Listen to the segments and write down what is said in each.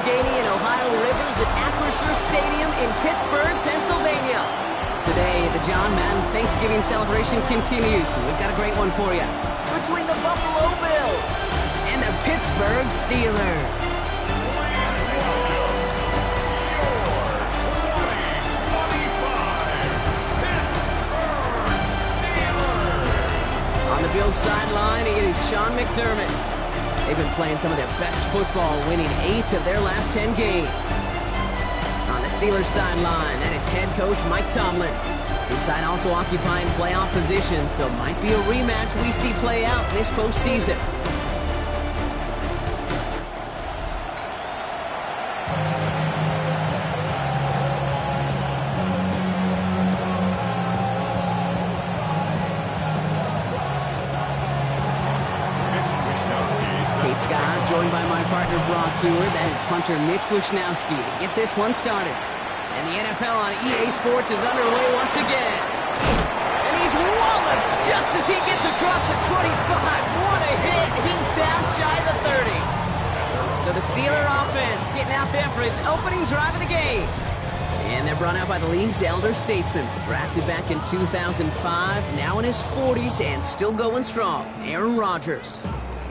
Allegheny and Ohio Rivers at Acrisure Stadium in Pittsburgh, Pennsylvania. Today, the John Madden Thanksgiving celebration continues. We've got a great one for you. Between the Buffalo Bills and the Pittsburgh Steelers. On the Bills sideline, it is Sean McDermott. They've been playing some of their best football, winning 8 of their last 10 games. On the Steelers sideline, that is head coach Mike Tomlin. His side also occupying playoff positions, so might be a rematch we see play out this postseason. Joined by my partner Brock Hewer, that is punter Mitch Wishnowsky to get this one started. And the NFL on EA Sports is underway once again. And he's walloped just as he gets across the 25. What a hit! He's down shy of the 30. So the Steeler offense getting out there for its opening drive of the game. And they're brought out by the league's elder statesman. Drafted back in 2005, now in his 40s and still going strong. Aaron Rodgers.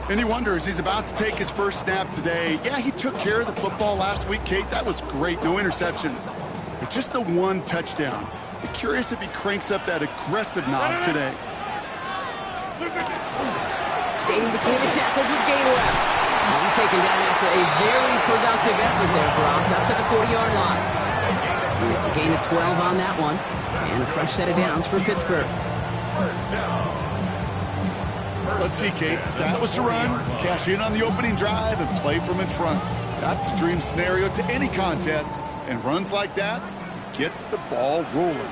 And he wonders, he's about to take his first snap today. Yeah, he took care of the football last week, Kate. That was great. No interceptions. But just the one touchdown. Be curious if he cranks up that aggressive knob today. Staying between the tackles with Gainwell. And he's taken down after a very productive effort there, Brock, up to the 40-yard line. And it's a gain of 12 on that one. And a fresh set of downs for Pittsburgh. First down. Let's see, Kate. Stat was to run, cash in on the opening drive, and play from in front. That's the dream scenario to any contest. And runs like that gets the ball rolling.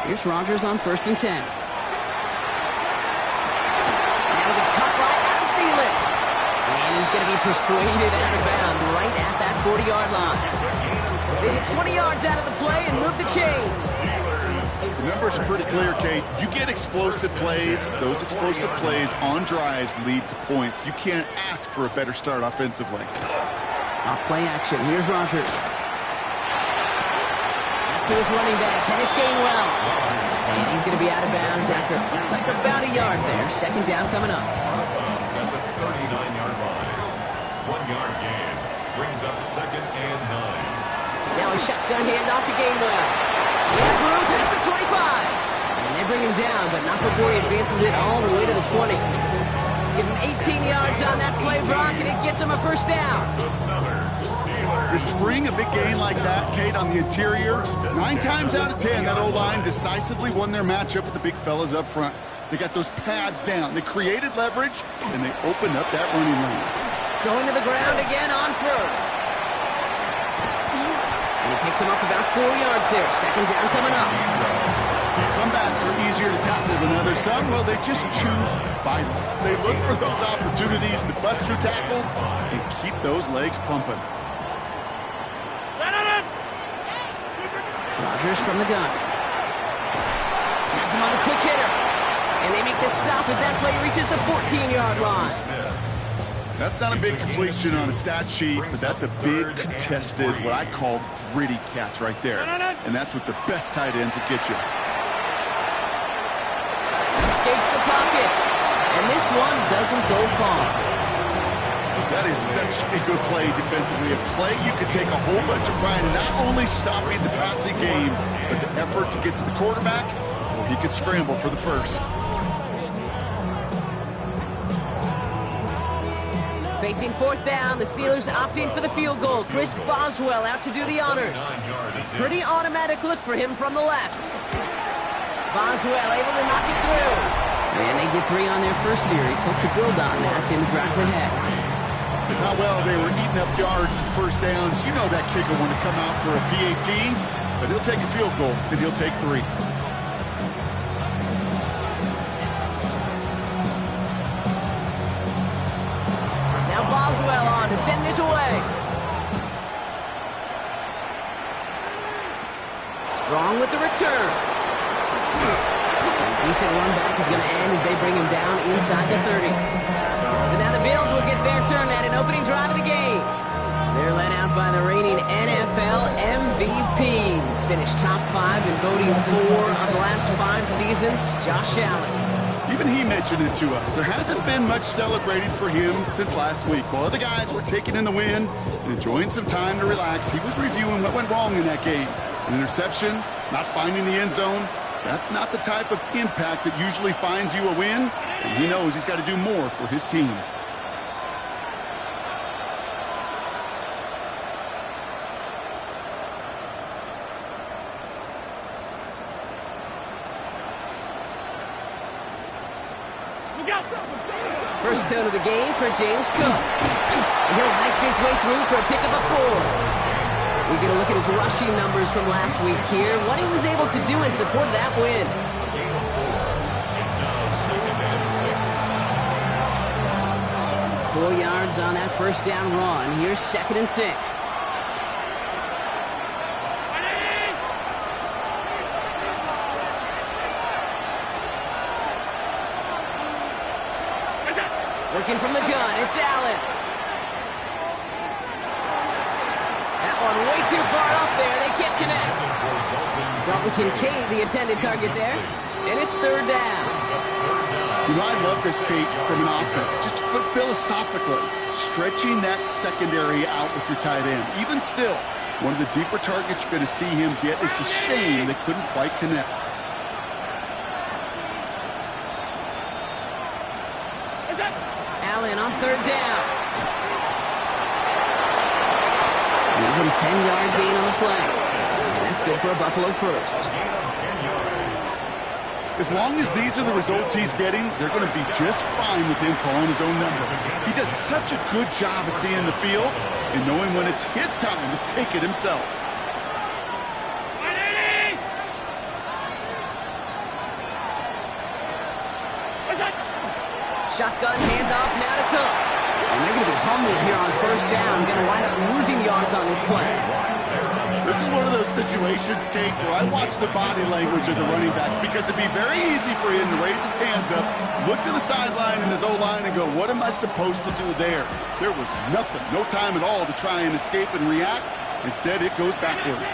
Here's Rodgers on 1st and 10. Now the cut right out of Thielen. And he's going to be persuaded out of bounds right at that 40-yard line. They get 20 yards out of the play and move the chains. The numbers are pretty clear, Kate. You get explosive plays. Those explosive plays on drives lead to points. You can't ask for a better start offensively. Off play action. Here's Rodgers. That's his running back, Kenneth Gainwell. And he's going to be out of bounds after looks like about a yard there. 2nd down coming up. At the 39-yard line. 1-yard gain brings up 2nd and 9. Now a shotgun handoff to Gainwell. There's room past the 25. And they bring him down, but not before he advances it all the way to the 20. Give him 18 yards on that play, Brock, and it gets him a first down. To spring a big gain like that, Kate, on the interior, 9 times out of 10, that O-line decisively won their matchup with the big fellas up front. They got those pads down. They created leverage, and they opened up that running lane. Going to the ground again on 1st. And he picks him up about 4 yards there. 2nd down coming up. Some backs are easier to tackle than others. Some, well, they just choose violence. They look for those opportunities to bust through tackles and keep those legs pumping. Rodgers from the gun. Has him on the quick hitter. And they make the stop as that play reaches the 14-yard line. That's not a big completion on a stat sheet, but that's a big contested, what I call gritty catch right there. And that's what the best tight ends will get you. Escapes the pocket. And this one doesn't go far. That is such a good play defensively. A play you could take a whole bunch of pride in, not only stopping the passing game, but the effort to get to the quarterback before he could scramble for the first. Facing 4th down, the Steelers opting for the field goal. Chris Boswell out to do the honors. Pretty automatic look for him from the left. Boswell able to knock it through. And they get 3 on their first series. Hope to build on that in the drives ahead. With how well they were eating up yards and first downs, you know that kicker want to come out for a PAT, but he'll take a field goal, and he'll take 3. Boswell on to send this away. Strong with the return. Decent run back is going to end as they bring him down inside the 30. So now the return at an opening drive of the game. They're led out by the reigning NFL MVPs. Finished top 5 in voting 4 of the last 5 seasons, Josh Allen. Even he mentioned it to us. There hasn't been much celebrated for him since last week. While other guys were taking in the win and enjoying some time to relax, he was reviewing what went wrong in that game. An interception, not finding the end zone. That's not the type of impact that usually finds you a win, and he knows he's got to do more for his team. First tone of the game for James Cook. And he'll make his way through for a pickup of 4. We get a look at his rushing numbers from last week here. What he was able to do in support of that win. It's now 2nd and 6. 4 yards on that first down run. Here's 2nd and 6. Working from the gun, it's Allen. That one way too far up there. They can't connect. Dalton Kincaid, the intended target there. And it's 3rd down. You know, I love this, Kate, from an offense. Just philosophically, stretching that secondary out with your tight end. Even still, one of the deeper targets you're going to see him get. It's a shame they couldn't quite connect. Allen on 3rd down. Even 10-yard gain on the play. And that's good for a Buffalo first. As long as these are the results he's getting, they're going to be just fine with him calling his own number. He does such a good job of seeing the field and knowing when it's his time to take it himself. Shotgun handoff now to Cook. And they're going to be humbled here on 1st down. Going to wind up losing yards on this play. This is one of those situations, Kate, where I watch the body language of the running back because it'd be very easy for him to raise his hands up, look to the sideline in his O-line and go, what am I supposed to do there? There was nothing, no time at all to try and escape and react. Instead, it goes backwards.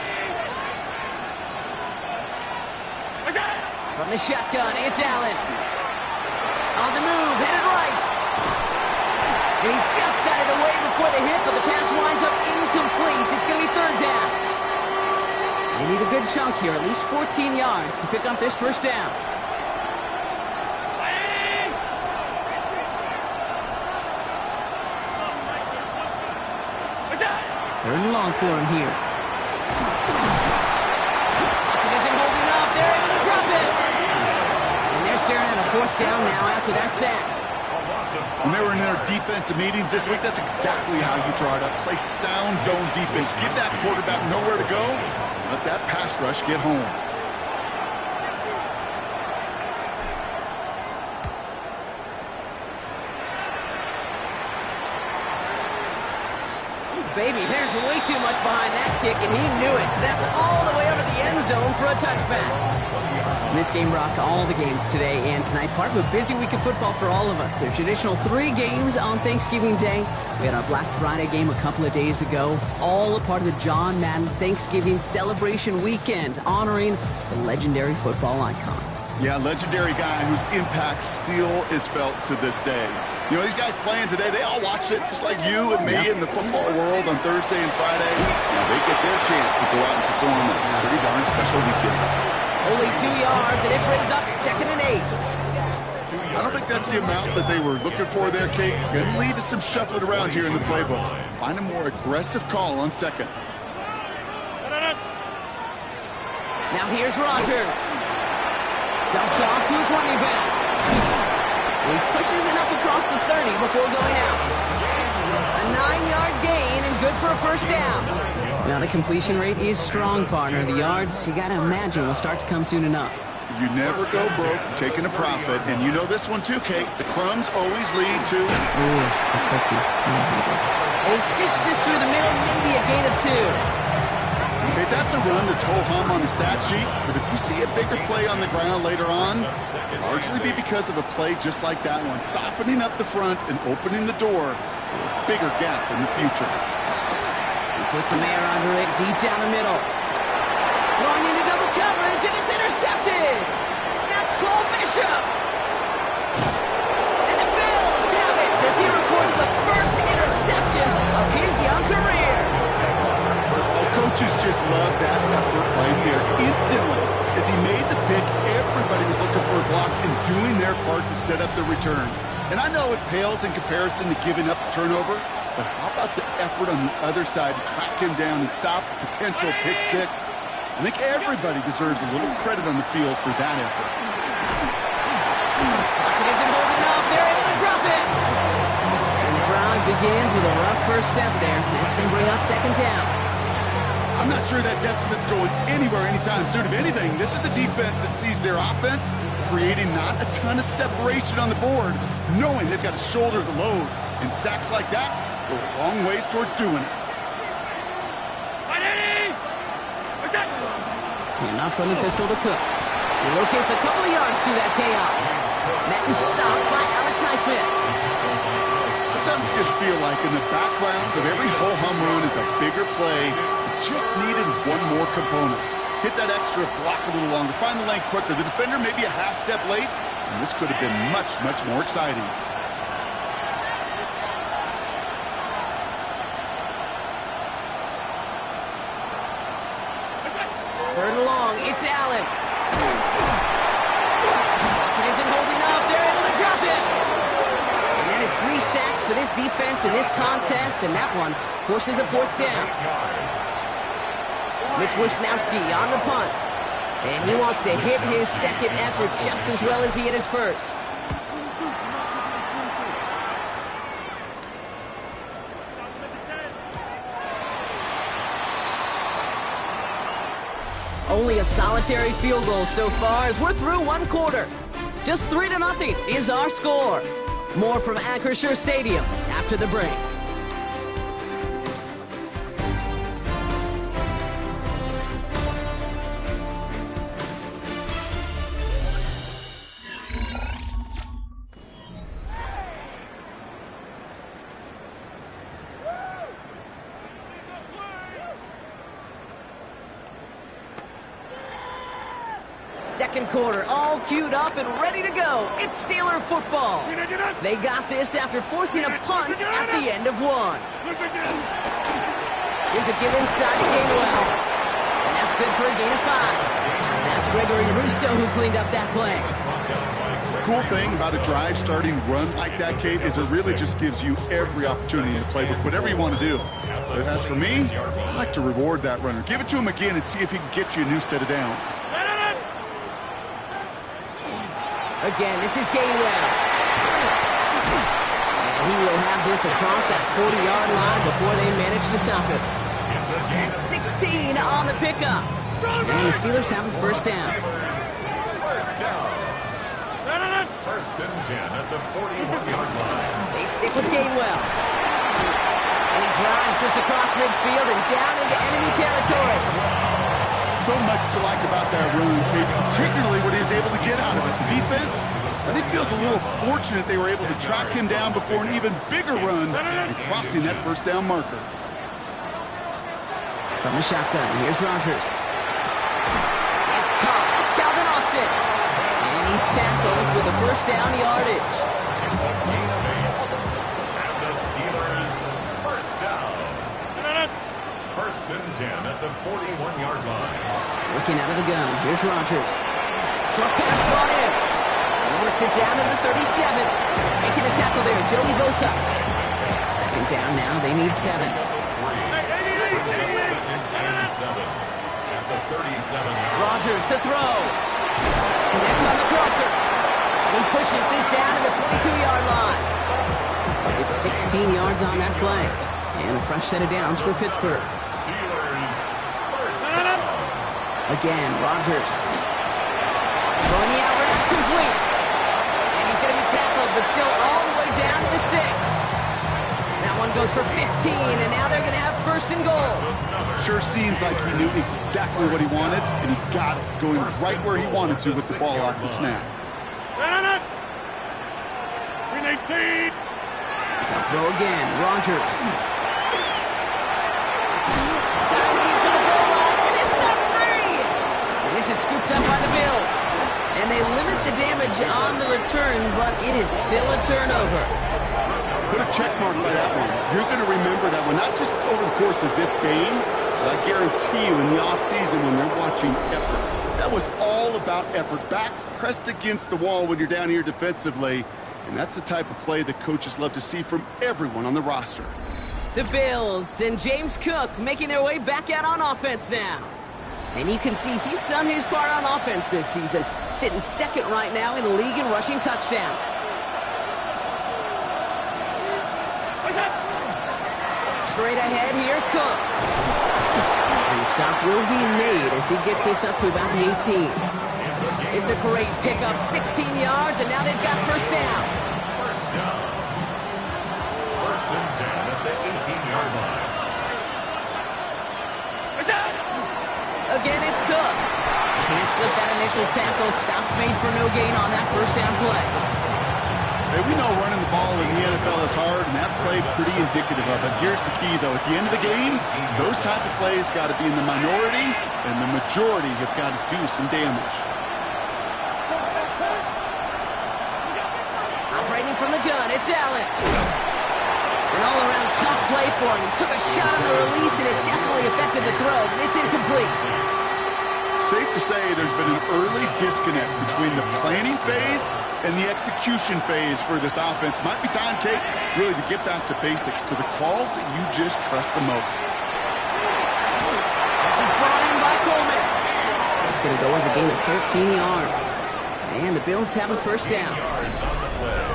From the shotgun, it's Allen. On the move, headed right. And he just got it away before the hit, but the pass winds up incomplete. It's going to be 3rd down. They need a good chunk here, at least 14 yards to pick up this 1st down. 3rd and long for him here. It isn't holding up. They're able to drop it. And they're staring at a 4th down now after that sack. When they were in their defensive meetings this week, that's exactly how you draw it up. Play sound zone defense. Give that quarterback nowhere to go. Let that pass rush get home. Baby, there's way too much behind that kick, and he knew it. So that's all the way over the end zone for a touchback. This game rocked all the games today and tonight. Part of a busy week of football for all of us. Their traditional 3 games on Thanksgiving Day. We had our Black Friday game a couple of days ago. All a part of the John Madden Thanksgiving celebration weekend, honoring the legendary football icon. Yeah, legendary guy whose impact still is felt to this day. You know, these guys playing today, they all watch it, just like you and me in the football world on Thursday and Friday. They get their chance to go out and perform a pretty darn special weekend. Only 2 yards, and it brings up 2nd and 8. I don't think that's the amount that they were looking for there, Kate. Could lead to some shuffling around here in the playbook. Find a more aggressive call on 2nd. Now here's Rodgers. Dumped off to his running back. He pushes it up across the 30 before going out. A 9-yard gain and good for a 1st down. Now the completion rate is strong, partner. The yards, you got to imagine, will start to come soon enough. You never go broke taking a profit, and you know this one too, Kate. The crumbs always lead to... Ooh, a cookie. And he sneaks this through the middle, maybe a gain of 2. Okay, that's a run that's ho-hum on the stat sheet, but if you see a bigger play on the ground later on, largely be because of a play just like that one, softening up the front and opening the door for a bigger gap in the future. He puts a man under it deep down the middle. Going into double coverage, and it's intercepted! That's Cole Bishop! And the Bills have it as he records the first interception of his young career. Coaches just love that effort right there. Instantly, as he made the pick, everybody was looking for a block and doing their part to set up the return. And I know it pales in comparison to giving up the turnover, but how about the effort on the other side to track him down and stop the potential pick six? I think everybody deserves a little credit on the field for that effort. Pocket isn't holding up. They're able to drop it. And the drive begins with a rough first step there. That's going to bring up second down. I'm not sure that deficit's going anywhere anytime soon. If anything, this is a defense that sees their offense creating not a ton of separation on the board, knowing they've got to shoulder the load. And sacks like that go a long ways towards doing it. And up from the pistol to Cook. He locates a couple of yards through that chaos. Met and stopped by Alex Highsmith. Sometimes you just feel like in the background of every ho-hum run is a bigger play. Just needed one more component. Hit that extra block a little longer. Find the lane quicker. The defender may be a half step late, and this could have been much, much more exciting. Third and long. It's Allen. Pocket isn't holding up. They're able to drop it. And that is 3 sacks for this defense in this contest, and that one forces a fourth down. Mitch Wishnowsky on the punt. And he wants to hit his second effort just as well as he hit his first. Only a solitary field goal so far as we're through one quarter. Just 3-0 is our score. More from Acrisure Stadium after the break. Second quarter, all queued up and ready to go. It's Steeler football. They got this after forcing a punt at the end of one. Here's a give inside to Gainwell. And that's good for a gain of 5. That's Gregory Rousseau who cleaned up that play. The cool thing about a drive starting run like that, Kate, is it really just gives you every opportunity in the playbook, whatever you want to do. But as for me, I like to reward that runner. Give it to him again and see if he can get you a new set of downs. Again, this is Gainwell. And he will have this across that 40-yard line before they manage to stop it. That's 16 on the pickup. And the Steelers have a first down. First and 10 at the 41-yard line. They stick with Gainwell. And he drives this across midfield and down into enemy territory. So much to like about that run, Kate, particularly what he was able to get out of it. The defense, I think, feels a little fortunate they were able to track him down before an even bigger run and crossing that first down marker. From the shotgun, here's Rodgers. It's caught. It's Calvin Austin. And he's tackled with a first down yardage. It's a gain of 8. And the Steelers first down. First and 10 at the 41-yard line. Looking out of the gun, here's Rodgers. Short pass brought in. He works it down to the 37. Making the tackle there, Joey Bosa. Second down now, they need 7. Second and 7 at the 37-yard line. Rodgers to throw. Connects on the crosser. And he pushes this down to the 22-yard line. It's 16 yards on that play. And a fresh set of downs for Pittsburgh. Steelers first down. Again, Rodgers. Throwing the out route complete. And he's going to be tackled, but still all the way down to the 6. That one goes for 15, and now they're going to have first and goal. Sure seems like he knew exactly what he wanted, and he got it, going right where he wanted to with the ball off the snap. They'll throw again. Rodgers. Diving for the goal line, and it's not free! And this is scooped up by the Bills. And they limit the damage on the return, but it is still a turnover. Put a check mark by that one. You're going to remember that one, not just over the course of this game, but I guarantee you in the offseason when you're watching effort. That was all about effort. Backs pressed against the wall when you're down here defensively. And that's the type of play that coaches love to see from everyone on the roster. The Bills and James Cook making their way back out on offense now. And you can see he's done his part on offense this season, sitting second right now in the league in rushing touchdowns. Straight ahead, here's Cook. And the stop will be made as he gets this up to about the 18. It's a great pickup, 16 yards, and now they've got first down. First down. First and 10 at the 18-yard line. Again, it's Cook. Can't slip that initial tackle. Stops made for no gain on that first down play. Hey, we know running the ball in the NFL is hard, and that play pretty indicative of it. Here's the key, though. At the end of the game, those type of plays got to be in the minority, and the majority have got to do some damage. Operating from the gun, it's Allen. An all-around tough play for him. He took a shot on the release, and it definitely affected the throw. It's incomplete. Safe to say there's been an early disconnect between the planning phase and the execution phase for this offense. Might be time, Kate, really to get back to basics, to the calls that you just trust the most. This is brought in by Coleman. It's going to go as a gain of 13 yards. And the Bills have a first down. Yards on the play.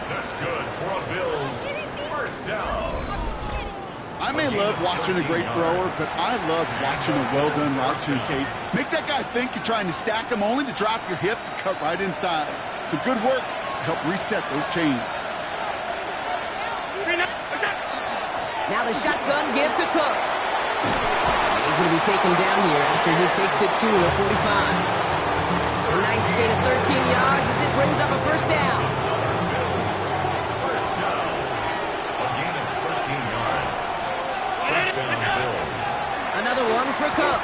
That's good for a Bills first down. I may love watching a great thrower, but I love watching a well-done route too, Kate. Make that guy think you're trying to stack him only to drop your hips and cut right inside. Some good work to help reset those chains. Now the shotgun give to Cook. He's going to be taken down here after he takes it to the 45. A nice gain of 13 yards as it brings up a first down. First down. A gain of 13 yards. First down, Bills. Another one for Cook.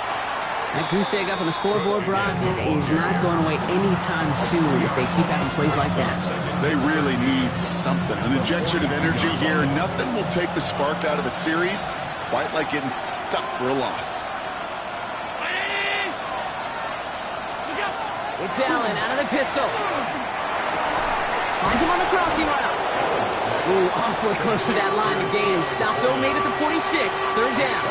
That goose egg up on the scoreboard, Brock, is not going away anytime soon if they keep having plays like that. They really need something. An injection of energy here. Nothing will take the spark out of a series quite like getting stuck for a loss. It's Allen out of the pistol. Finds him on the crossing route. Ooh, awfully close to that line of game. Stop though made at the 46. Third down.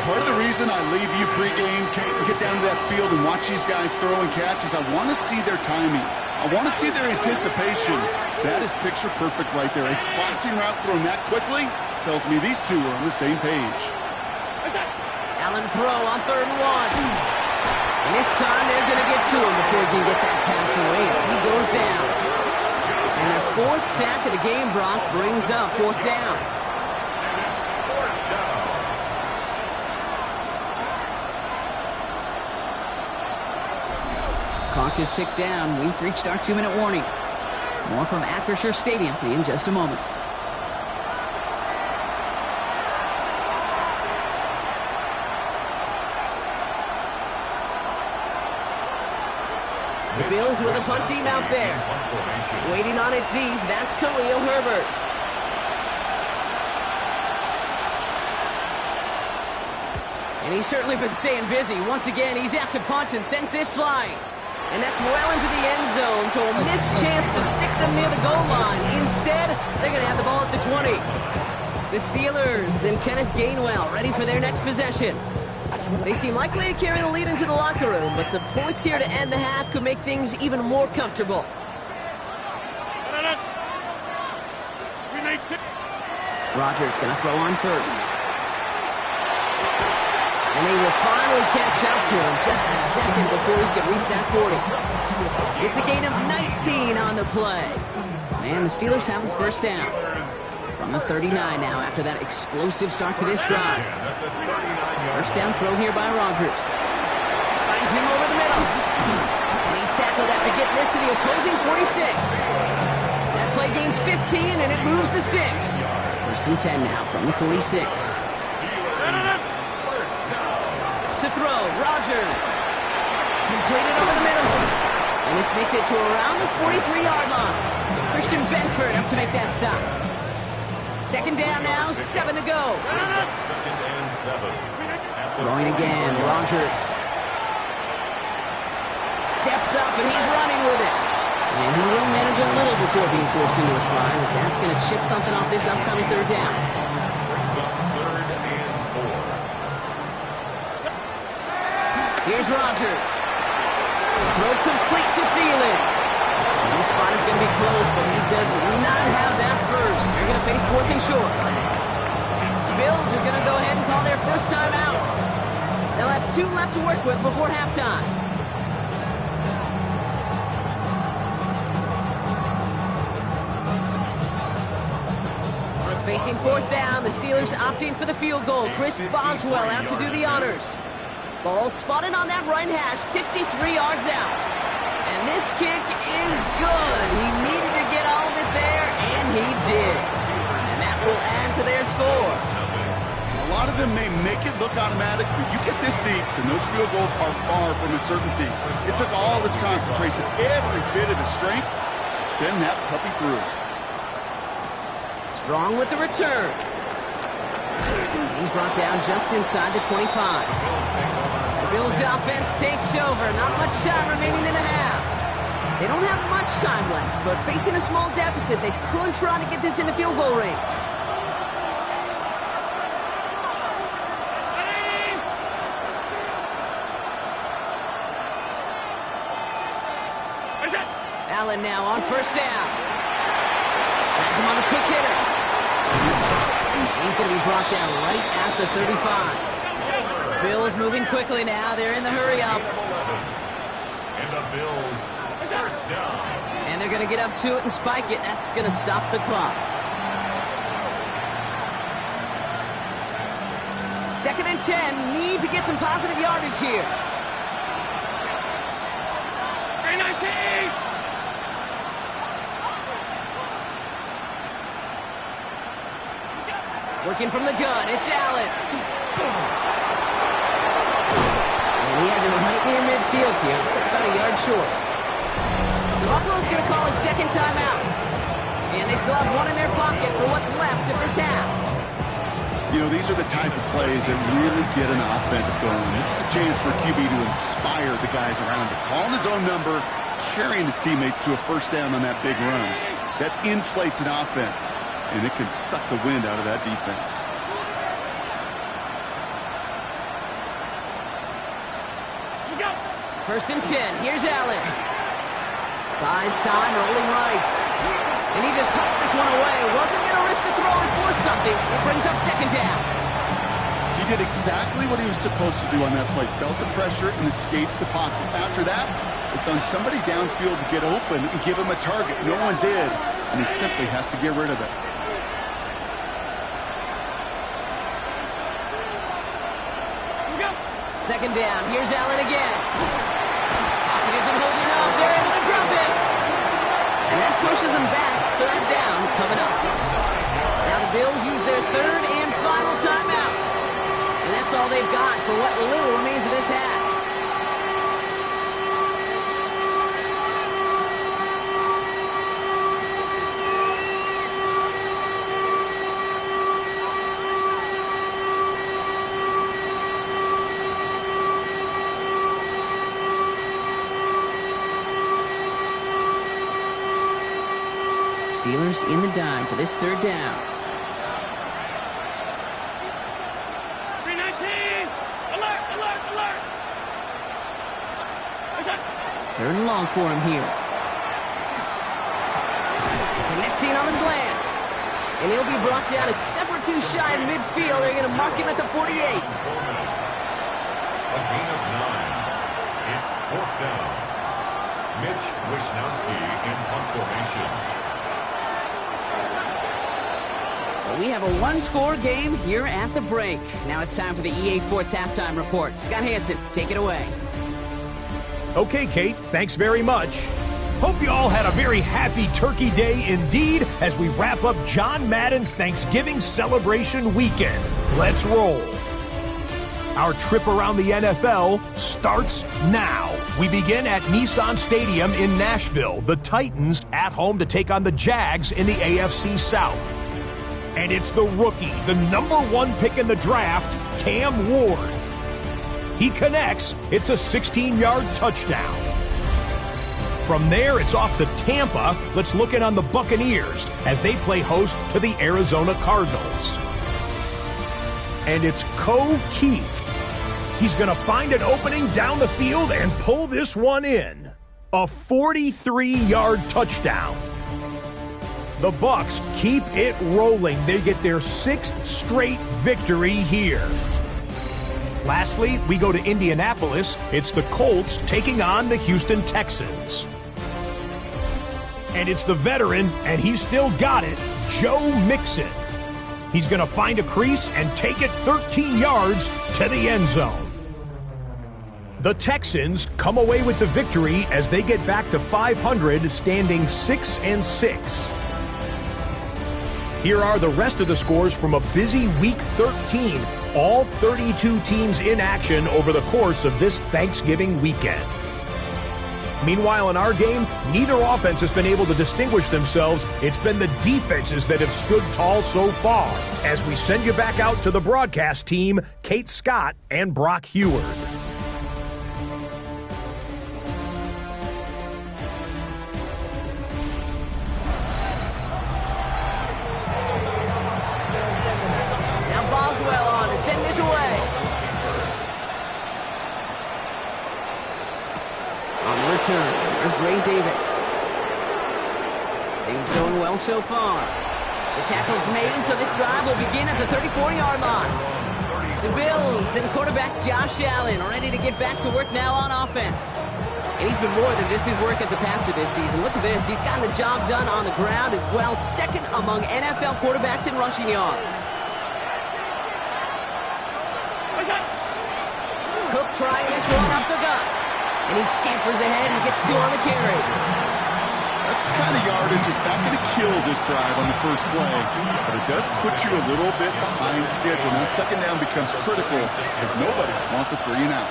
Part of the reason I leave you pregame, get down to that field and watch these guys throw and catch is I want to see their timing. I want to see their anticipation. That is picture perfect right there. A crossing route thrown that quickly tells me these two are on the same page. Allen throw on 3rd and 1. And this time they're going to get to him before he can get that pass away as he goes down. And their 4th sack of the game, Brock, brings up 4th down. Clock is ticked down. We've reached our 2-minute warning. More from Acrisure Stadium in just a moment. The Bills with a punt team out there. Waiting on it deep, that's Khalil Herbert. And he's certainly been staying busy. Once again, he's out to punt and sends this flying. And that's well into the end zone, so a missed chance to stick them near the goal line. Instead, they're going to have the ball at the 20. The Steelers and Kenneth Gainwell ready for their next possession. They seem likely to carry the lead into the locker room, but some points here to end the half could make things even more comfortable. Rodgers going to throw on first. And they will finally catch up to him just a second before he can reach that 40. It's a gain of 19 on the play. And the Steelers have a first down. From the 39 now after that explosive start to this drive. First down throw here by Rodgers. Finds him over the middle. And he's tackled after getting this to the opposing 46. That play gains 15 and it moves the sticks. First and 10 now from the 46. To throw, Rodgers. Completed over the middle. And this makes it to around the 43-yard line. Christian Benford up to make that stop. Second down now, 7 to go. Second and 7. Throwing again, Rodgers. Steps up and he's running with it. And he will manage a little before being forced into a slide, as that's going to chip something off this upcoming third down. Brings up third and 4. Here's Rodgers. Throw complete to Thielen. And this spot is going to be close, but he does not have that first. They're going to face fourth and short. The Bills are going to go ahead and call their first time out. They'll have 2 left to work with before halftime. Facing fourth down, the Steelers opting for the field goal. Chris Boswell out to do the honors. Ball spotted on that right hash, 53 yards out. And this kick is good. He needed to get all of it there, and he did. And that will add to their score. A lot of them may make it look automatic, but you get this deep, and those field goals are far from a certainty. It took all his concentration, every bit of his strength, to send that puppy through. Strong with the return. He's brought down just inside the 25. The Bills offense takes over. Not much time remaining in the half. They don't have much time left, but facing a small deficit, they could try to get this into field goal range. Allen now on first down. Has him on the quick hitter. He's going to be brought down right at the 35. Bills moving quickly now. They're in the hurry up. And the Bills first down. And they're going to get up to it and spike it. That's going to stop the clock. Second and 10. Need to get some positive yardage here. 319! Working from the gun, it's Allen. And he has it right near midfield here. It's about a yard short. The Buffalo's going to call it second timeout. And they still have one in their pocket for what's left of this half. You know, these are the type of plays that really get an offense going. This is a chance for QB to inspire the guys around him. Calling his own number, carrying his teammates to a first down on that big run. That inflates an offense. And it can suck the wind out of that defense. First and 10. Here's Allen. Buys time, rolling right. And he just hucks this one away. Wasn't going to risk a throw and force something. It brings up second down. He did exactly what he was supposed to do on that play. Felt the pressure and escapes the pocket. After that, it's on somebody downfield to get open and give him a target. No one did, and he simply has to get rid of it. Second down. Here's Allen again. Pocket isn't holding up. They're able to drop it. And that pushes them back. Third down coming up. Now the Bills use their third and final timeout. And that's all they've got for what little remains of this half. Steelers in the dime for this third down. 319! Alert! Alert! Alert! Third and long for him here. Connecting on the slant. And he'll be brought down a step or two shy of midfield. They're going to mark him at the 48. A gain of 9. It's fourth down. Mitch Wishnowsky in punt formation. We have a one-score game here at the break. Now it's time for the EA Sports Halftime Report. Scott Hansen, take it away. Okay, Kate, thanks very much. Hope you all had a very happy Turkey Day indeed as we wrap up John Madden Thanksgiving celebration weekend. Let's roll. Our trip around the NFL starts now. We begin at Nissan Stadium in Nashville. The Titans at home to take on the Jags in the AFC South. And it's the rookie, the #1 pick in the draft, Cam Ward. He connects. It's a 16-yard touchdown. From there, it's off to Tampa. Let's look in on the Buccaneers as they play host to the Arizona Cardinals. And it's Ko Kieft. He's going to find an opening down the field and pull this one in. A 43-yard touchdown. The Bucs keep it rolling. They get their 6th straight victory here. Lastly, we go to Indianapolis. It's the Colts taking on the Houston Texans. And it's the veteran, and he's still got it, Joe Mixon. He's going to find a crease and take it 13 yards to the end zone. The Texans come away with the victory as they get back to 500, standing 6-6. Here are the rest of the scores from a busy Week 13. All 32 teams in action over the course of this Thanksgiving weekend. Meanwhile, in our game, neither offense has been able to distinguish themselves. It's been the defenses that have stood tall so far. As we send you back out to the broadcast team, Kate Scott and Brock Heward. Away. On the return, there's Ray Davis. Things going well so far. The tackle's made, so this drive will begin at the 34-yard line. The Bills and quarterback Josh Allen are ready to get back to work now on offense. And he's been more than just his work as a passer this season. Look at this. He's gotten the job done on the ground as well. Second among NFL quarterbacks in rushing yards. Cook trying this one up the gut. And he scampers ahead and gets 2 on the carry. That's the kind of yardage. It's not going to kill this drive on the first play, but it does put you a little bit behind schedule. Now second down becomes critical as nobody wants a 3 and out.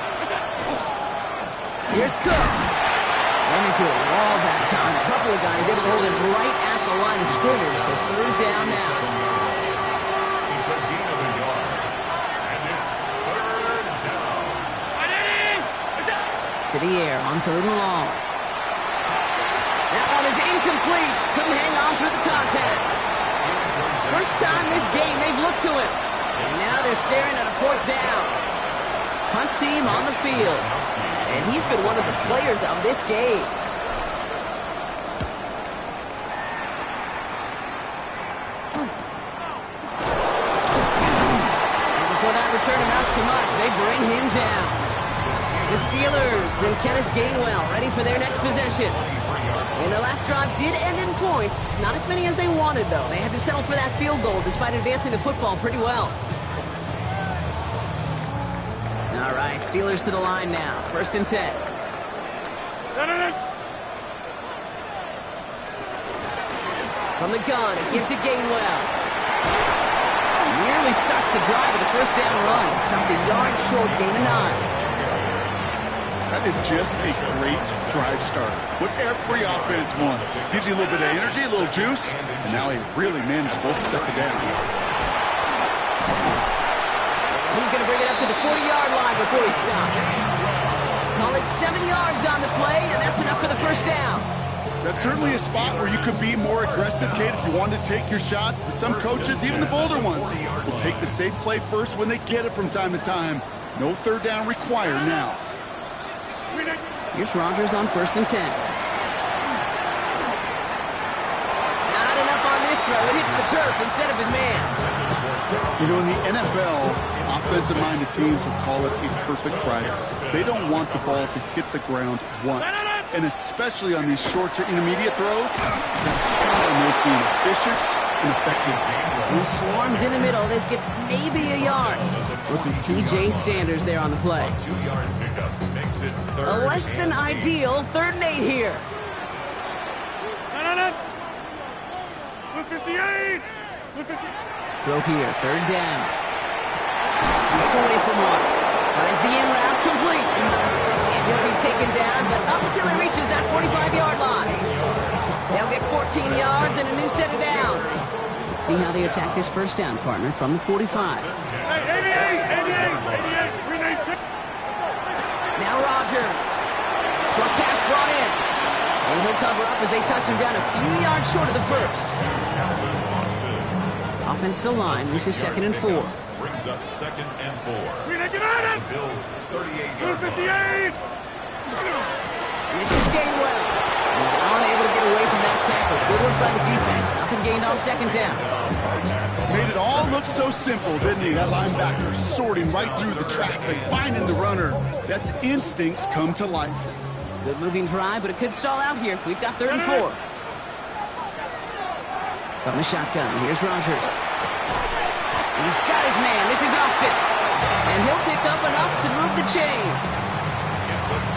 Here's Cook. Ran into a wall that time. A couple of guys able to hold him right at the line of scrimmage. So 3rd down now. He's a gain of a yard. And it's 3rd down. To the air on 3rd and long. That one is incomplete. Couldn't hang on through the contact. First time this game they've looked to him. And now they're staring at a 4th down. Punt team on the field. And he's been one of the players of this game. And before that return amounts to much, they bring him down. The Steelers and Kenneth Gainwell ready for their next possession. And their last drive did end in points. Not as many as they wanted, though. They had to settle for that field goal despite advancing the football pretty well. All right, Steelers to the line now. 1st and 10. From the gun, again to Gainwell. Nearly starts the drive with a 1st down run. Stopped a yard short, gain of 9. That is just a great drive starter. What every offense wants. Gives you a little bit of energy, a little juice, and now a really manageable 2nd down. He's going to bring it up to the 40-yard line before he stops. Call it 7 yards on the play, and that's enough for the 1st down. That's certainly a spot where you could be more aggressive, Kate, if you wanted to take your shots. But some coaches, even the bolder ones, will take the safe play first when they get it from time to time. No 3rd down required now. Here's Rodgers on 1st and 10. Not enough on this throw. It hits the turf instead of his man. You know, in the NFL, offensive-minded teams would call it a perfect Friday. They don't want the ball to hit the ground once. And especially on these short to intermediate throws, they're on those being efficient and effective. He swarms in the middle. This gets maybe a yard. Rookie T.J. Sanders there on the play. 2-yard pickup makes it A less than ideal 3rd and 8 here. No. 58. Throw here, 3rd down. Just away from one. Finds the in route, complete. And he'll be taken down, but up until he reaches that 45-yard line. They'll get 14 yards and a new set of downs. Let's see how they attack this 1st down, partner, from the 45. Hey, 88. Now Rodgers. Short pass brought in. And he'll cover up as they touch him down a few yards short of the 1st. Offensive line, this is 2nd and 4. Brings up 2nd and 4. Bills 38-yard 58. This is Gainwell. He's unable to get away from that tackle. Good work by the defense. Nothing gained on 2nd down. Made it all look so simple, didn't he? That linebacker sorting right through the traffic, finding the runner. That's instincts come to life. Good moving drive, but it could stall out here. We've got 3rd and 4. From the shotgun, here's Rodgers. He's got his man. This is Austin. And he'll pick up enough to move the chains.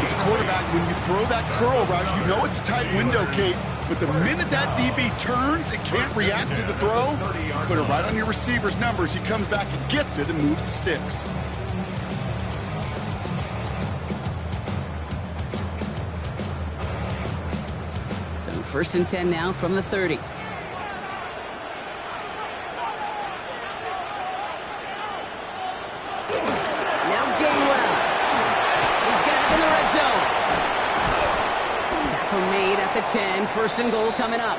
As a quarterback, when you throw that curl route, you know it's a tight window, Kate. But the minute that DB turns and can't react to the throw, put it right on your receiver's numbers. He comes back and gets it and moves the sticks. So 1st and 10 now from the 30. The 10, 1st and goal coming up.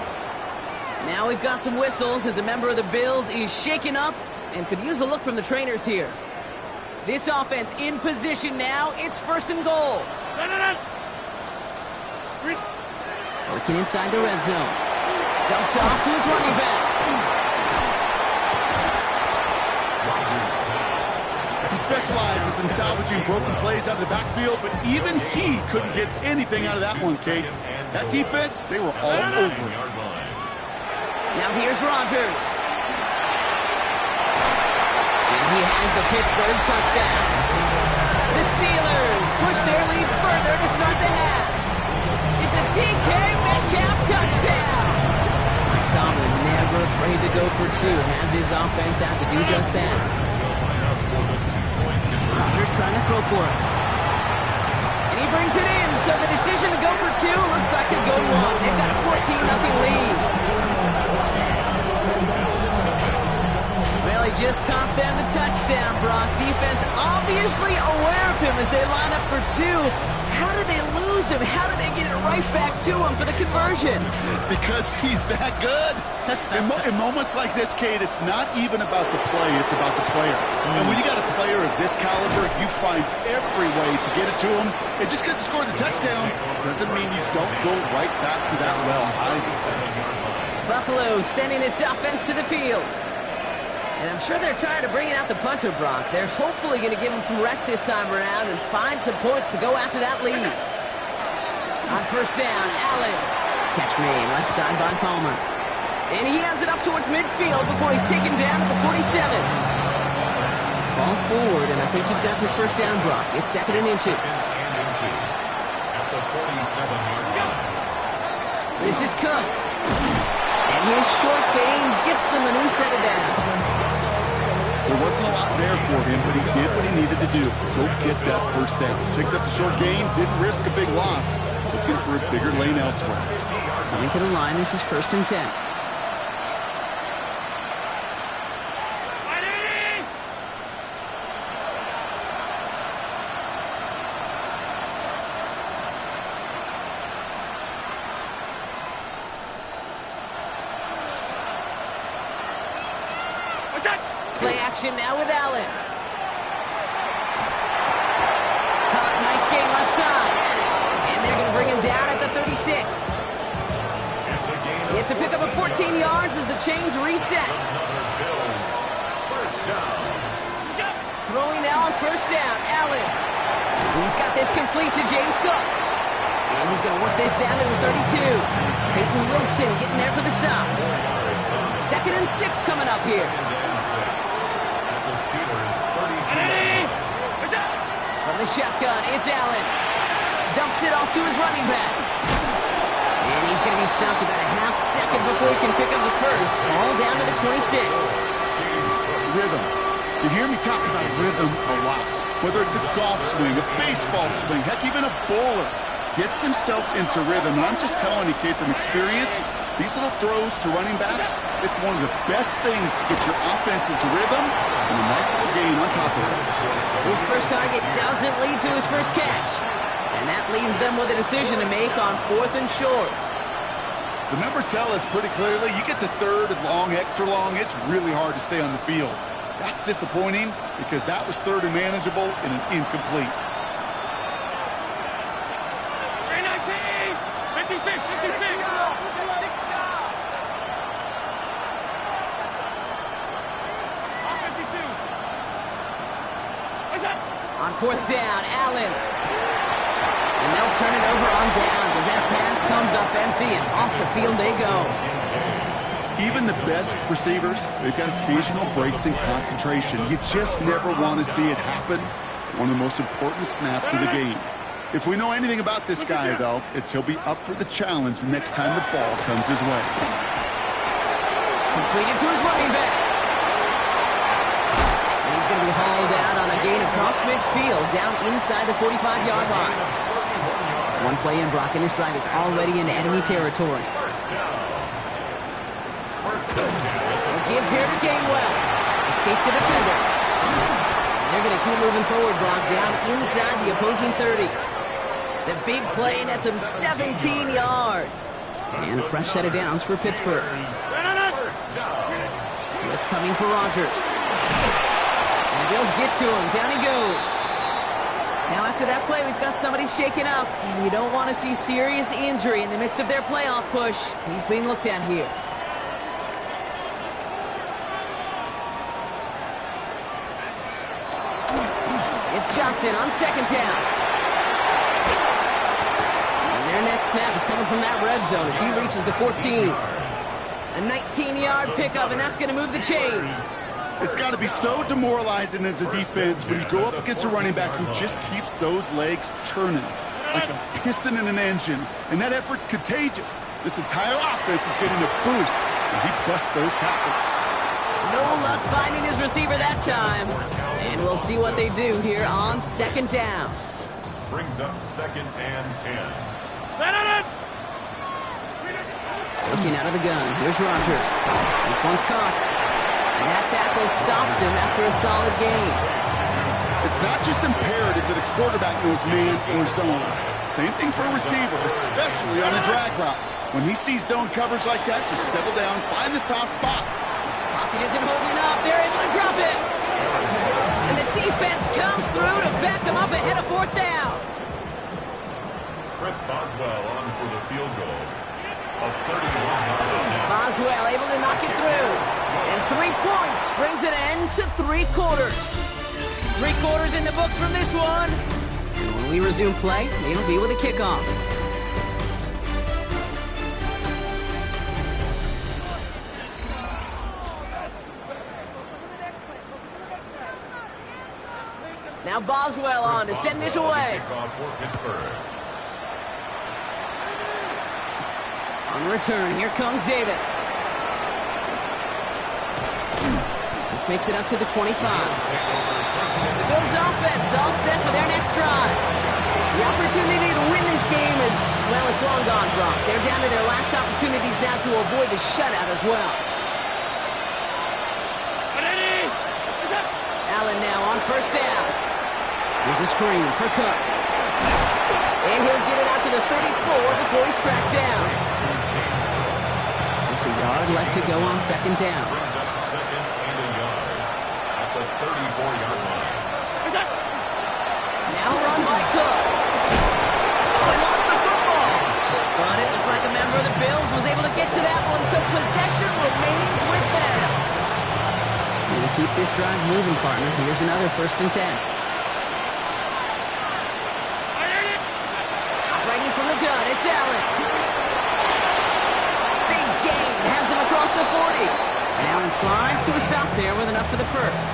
Now we've got some whistles as a member of the Bills is shaken up and could use a look from the trainers here. This offense in position now. It's 1st and goal. Working inside the red zone. Dumped off to his running back. He specializes in salvaging broken plays out of the backfield, but even he couldn't get anything out of that one, Kate. That defense, they were all over it. Now here's Rodgers. And he has the Pittsburgh touchdown. The Steelers push their lead further to start the half. It's a DK Metcalf touchdown. Mike Tomlin never afraid to go for 2. Has his offense out to do just that. Rodgers trying to throw for it. And he brings it in, so the decision to go for 2 looks like a good one. They've got a 14-0 lead. Well, he just caught them the touchdown, Brock. Defense obviously aware of him as they line up for 2. How did they lose him? How did they get it right back to him for the conversion? Because he's that good. In moments like this, Kate, it's not even about the play, it's about the player. And when you got a player of this caliber, you find every way to get it to him. And just because he scored the touchdown doesn't mean you don't go right back to that well. Buffalo sending its offense to the field. And I'm sure they're tired of bringing out the punter, Brock. They're hopefully going to give him some rest this time around and find some points to go after that lead. On 1st down, Allen. Catch made, left side by Palmer. And he has it up towards midfield before he's taken down at the 47. Fall forward, and I think you've got this 1st down, Brock. It's 2nd and inches. At the 47-yard line. This is Cook. And his short gain gets them a new set of downs. There wasn't a lot there for him, but he did what he needed to do. Go get that 1st down. Picked up the short gain, didn't risk a big loss. Looking for a bigger lane elsewhere. Coming to the line, this is 1st and 10. Play action now with Allen. Caught, nice gain left side. And they're going to bring him down at the 36. It's a pickup of 14 yards as the chains reset. Throwing now on 1st down, Allen. He's got this complete to James Cook. And he's going to work this down to the 32. Peyton Wilson getting there for the stop. 2nd and 6 coming up here. 2nd and 6 at the Steelers' 32. From the shotgun, it's Allen. Dumps it off to his running back. And he's going to be stopped about a half second before he can pick up the first. All down to the 26. Rhythm. You hear me talk about rhythm a lot. Whether it's a golf swing, a baseball swing, heck, even a bowler gets himself into rhythm. And I'm just telling you, kid, from experience, these little throws to running backs, it's one of the best things to get your offense into rhythm and a nice little gain on top of it. His first target doesn't lead to his first catch. And that leaves them with a decision to make on 4th and short. The numbers tell us pretty clearly, you get to 3rd and long, extra long, it's really hard to stay on the field. That's disappointing because that was 3rd and manageable and an incomplete. 56, 56. On 4th down, Allen. And they'll turn it over on downs as that pass comes up empty and off the field they go. Even the best receivers, they've got occasional breaks in concentration. You just never want to see it happen. One of the most important snaps of the game. If we know anything about this guy, though, it's he'll be up for the challenge the next time the ball comes his way. Completed to his running back. And he's going to be hauled out on a gain across midfield down inside the 45-yard line. One play in, Brock, and his drive is already in enemy territory. A give here to Gainwell. Escapes the defender. They're going to keep moving forward, Brock, down inside the opposing 30. The big play nets him 17 yards. And a fresh set of downs for Pittsburgh. Blitz coming for Rodgers. And the Bills get to him. Down he goes. Now after that play, we've got somebody shaken up. And you don't want to see serious injury in the midst of their playoff push. He's being looked at here. It's Johnson on 2nd down. And their next snap is coming from that red zone as he reaches the 14. A 19-yard pickup, and that's going to move the chains. It's got to be so demoralizing as a defense when you go up against a running back who just keeps those legs churning like a piston in an engine. And that effort's contagious. This entire offense is getting a boost, and he busts those tackles. No luck finding his receiver that time. And we'll see what they do here on 2nd down. Brings up 2nd and 10. Looking out of the gun, here's Rodgers. This one's caught. And that tackle stops him after a solid gain. It's not just imperative that a quarterback knows man or zone. Same thing for a receiver, especially on a drag route. When he sees zone coverage like that, just settle down, find the soft spot. Pocket isn't holding up. They're able to drop it. And the defense comes through to back them up ahead of 4th down. Chris Boswell on for the field goal. A 31-yard attempt. Boswell able to knock it through. And 3 points brings an end to 3 quarters. 3 quarters in the books from this one. And when we resume play, it'll be with a kickoff. Now Boswell on to send this away. On return, here comes Davis. This makes it up to the 25. The Bills offense all set for their next drive. The opportunity to win this game is, well, it's long gone, Brock. They're down to their last opportunities now to avoid the shutout as well. Allen now on 1st down. Here's a screen for Cook. And he'll get it out to the 34 before he's tracked down. Just a yard left to go on 2nd down. Brings up 2nd and a yard at the 34-yard line. Now run by Cook. Oh, he lost the football. But it looked like a member of the Bills was able to get to that one, so possession remains with them. We'll keep this drive moving, partner. Here's another 1st and 10. Operating from the gun, it's Allen. Big gain, has them across the 40. slides to a stop there with enough for the first.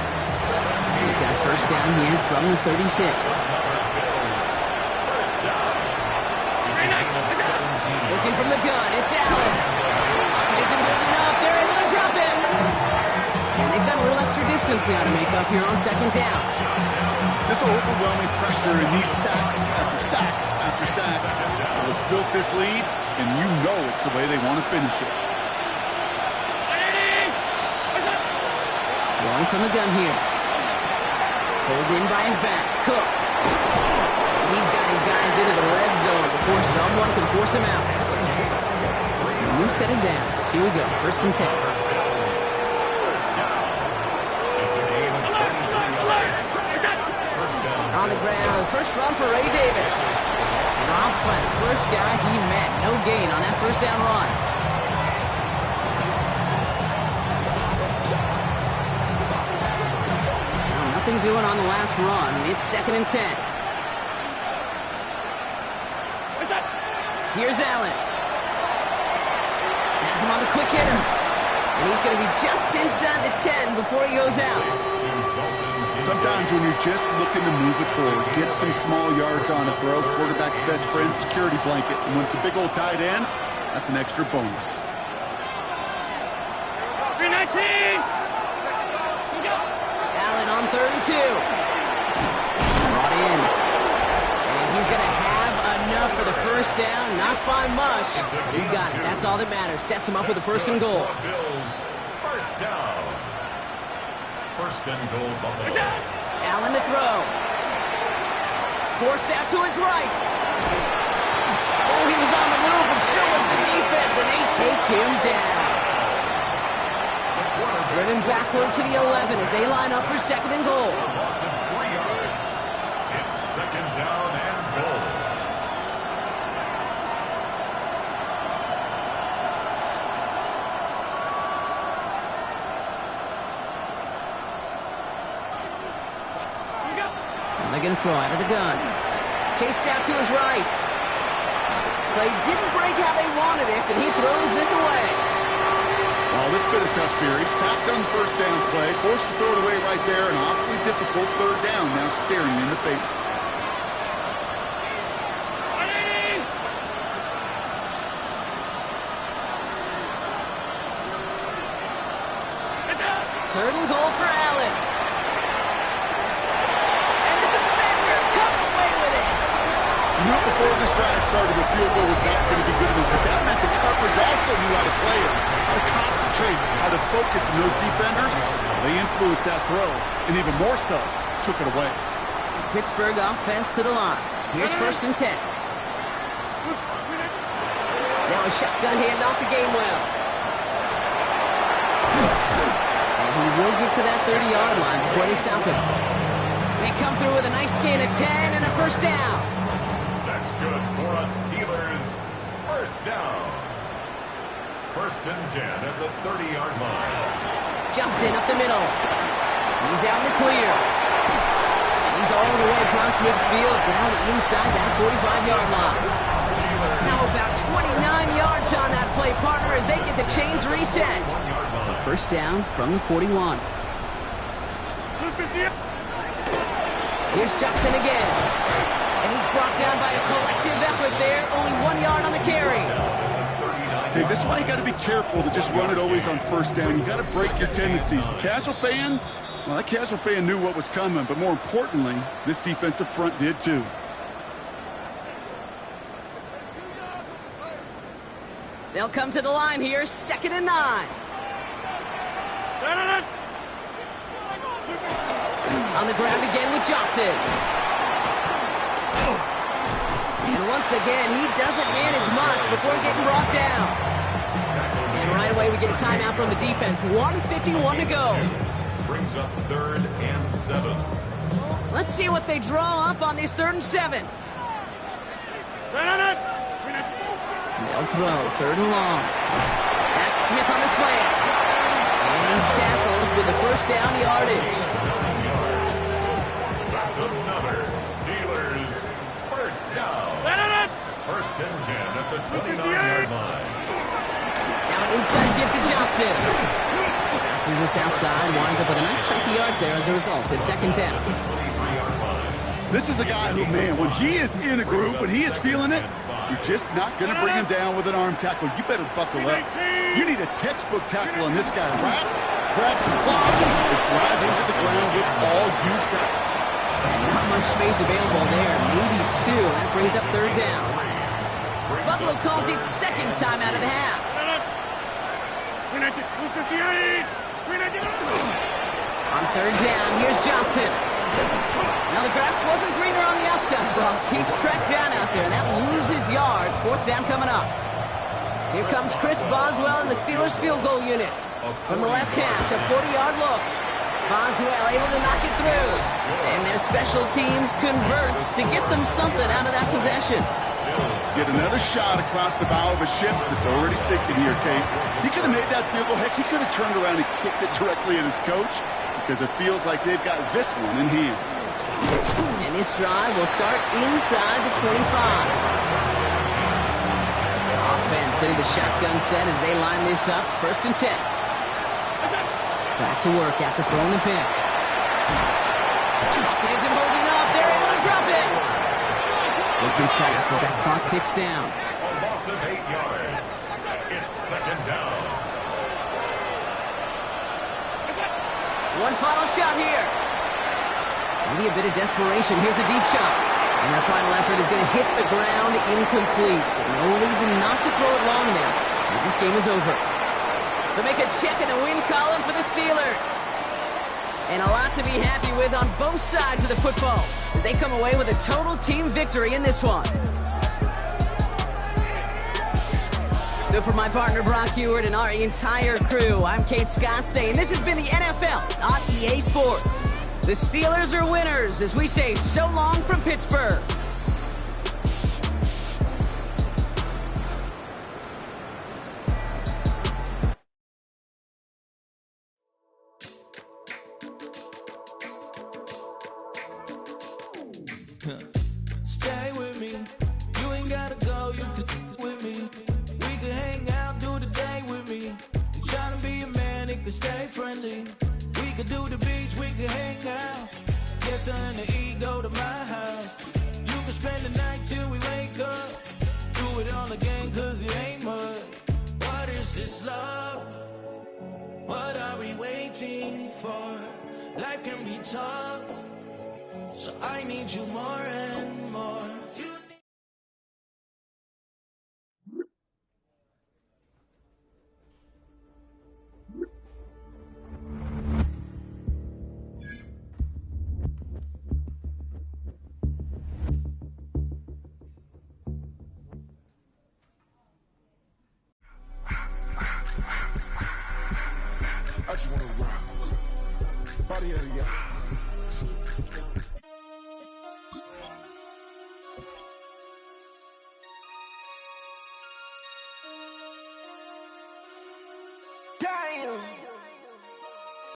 We've got first down here from the 36. Looking from the gun, it's Allen. He isn't moving up, they're able to drop him. And they've got a little extra distance now to make up here on second down. This overwhelming pressure in these sacks after sacks after sacks. Well, it's built this lead, and you know it's the way they want to finish it. Rolling from the gun here. Pulled in by his back. Cook. He's got his guys into the red zone before someone can force him out. So a new set of downs. Here we go. First and 10. On the ground. First run for Ray Davis. Rob Flat. First guy he met. No gain on that first down run. Nothing doing on the last run. It's second and 10. Here's Allen. Has him on the quick hitter. And he's going to be just inside the 10 before he goes out. Sometimes when you're just looking to move it forward, get some small yards on a throw, quarterback's best friend, security blanket. And when it's a big old tight end, that's an extra bonus. 319! Allen on third and 2. Brought in. And he's going to have enough for the first down. Not by much. You got it. That's all that matters. Sets him up with a first and goal. First down. First and goal, Buffalo. Allen to throw. Forced out to his right. Oh, he was on the move, and so was the defense, and they take him down. Driven backward to the 11 as they line up for second and goal. Loss of 3 yards. It's second down and goal. They're going to throw out of the gun. Chased out to his right. Play didn't break how they wanted it, and he throws this away. Oh, this has been a tough series. Sacked on the first down play, forced to throw it away right there. An awfully difficult third down now staring in the face. Third and goal for Allen. And the defender comes away with it. You know, before this drive started, the field goal was not going to be good enough, but that meant the coverage also knew how to play it, how to concentrate, how to focus, and those defenders, they influenced that throw, and even more so, took it away. Pittsburgh offense to the line. Here's first and 10. Now a shotgun handoff to Gainwell. And he will get to that 30-yard line before they stop him. They come through with a nice gain of 10 and a first down. That's good for us Steelers. First down. First and 10 at the 30-yard line. Johnson up the middle. He's out in the clear. And he's all the way across midfield down inside that 45-yard line. Now about 29 yards on that play, partner, as they get the chains reset. So first down from the 41. Here's Johnson again. And he's brought down by a collective effort there. Only 1 yard on the carry. Okay, this is why you got to be careful to just run it always on first down. You got to break your tendencies. The casual fan, well, that casual fan knew what was coming, but more importantly, this defensive front did too. They'll come to the line here, second and 9. On the ground again with Johnson. And once again, he doesn't manage much before getting brought down. And right away, we get a timeout from the defense. 1:51 to go. Brings up third and 7. Let's see what they draw up on this 3rd and 7. They'll throw, 3rd and long. That's Smith on the slant. And he's tackled with the first down yardage. That's another Steelers first down. First and 10 at the 29-yard line. Now an inside give to Johnson. Bounces this outside, winds up with a nice chunk of yards there as a result. It's second down. This is a guy who, man, when he is in a group, when he is feeling it, you're just not going to bring him down with an arm tackle. You better buckle up. You need a textbook tackle on this guy. Wrap, grab some cloth, and drive him to the ground with all you got. Not much space available there. Maybe two. That brings up third down. Buffalo calls it second time out of the half. On third down, here's Johnson. Now the grass wasn't greener on the outside, Brock. He's tracked down out there, and that loses yards. Fourth down coming up. Here comes Chris Boswell and the Steelers field goal unit. From the left hash, a 40-yard look. Boswell able to knock it through. And their special teams converts to get them something out of that possession. Get another shot across the bow of a ship that's already sinking here, Kate. He could have made that field goal. Heck, he could have turned around and kicked it directly at his coach because it feels like they've got this one in hand. And this drive will start inside the 25. Offense in the shotgun set as they line this up. First and 10. Back to work after throwing the pick. Pocket isn't holding up. They're able to drop it. Looking fast as that clock ticks down. A loss of 8 yards. It's second down. One final shot here. Maybe a bit of desperation. Here's a deep shot. And their final effort is going to hit the ground incomplete. But no reason not to throw it long there, as this game is over. So make a check in the win column for the Steelers. And a lot to be happy with on both sides of the football as they come away with a total team victory in this one. So for my partner Brock Huard and our entire crew, I'm Kate Scott saying this has been the NFL on EA Sports. The Steelers are winners as we say so long from Pittsburgh. Stay with me. You ain't gotta go, you can with me. We can hang out, do the day with me. You tryna be a man, it can stay friendly. We could do the beach, we could hang out. Get something to eat, go to my house. You can spend the night till we wake up. Do it all again, cause it ain't much. What is this love? What are we waiting for? Life can be tough, so I need you more and more. I just wanna rock. Body of the y'all. Damn!